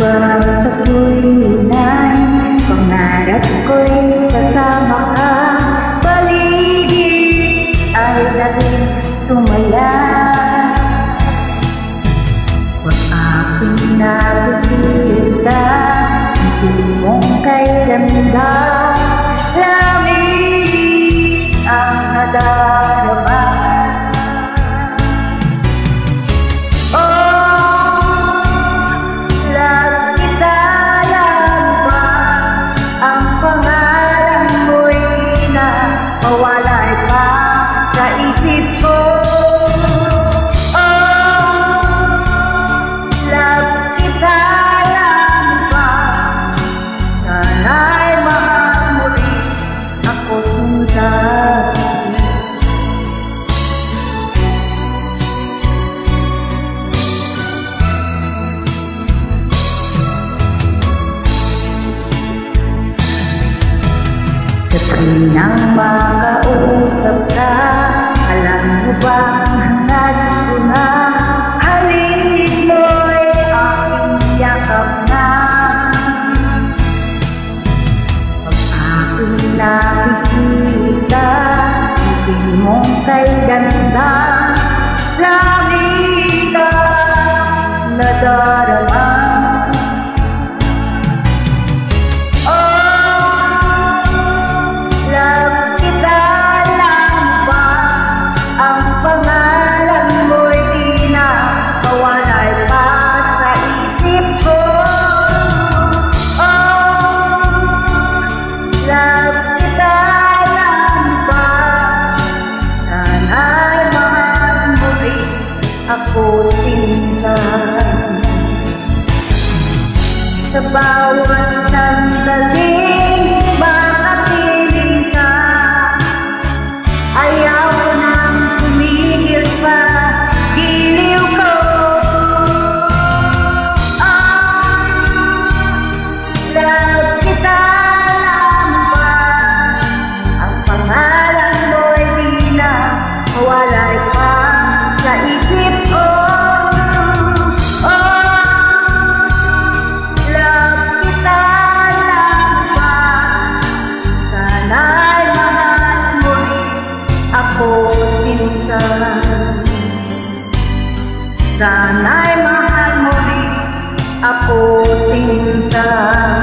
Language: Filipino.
ba sa tulinay? Pangarap ko'y kasama ka. Paligid ay dating sumaya. Huwag aking nakikita, hindi mong kay ganda. Lamig ang nadarama. Mawalay pa sa isip ko. Love kita lang ba? Sana'y mahal mo rin ako sundan. Sa tuwing makausap ka, alam mo ba ang hangad ko na? Halid mo'y aking yakap na. Pag aking nakikita, hindi mong kay ganda. Lamig ang nadarama. Ako sintan sa bawat sandaling makapiling ka. Ayaw ko nang tumigil pa, giliw ko. Love kita lang ba? Ang pangalan mo'y di na mawalay pa sa isip ko. Love kita lang ba? Sana'y mahal mo rin ako sinsan. Sana'y mahal mo rin ako sinsan.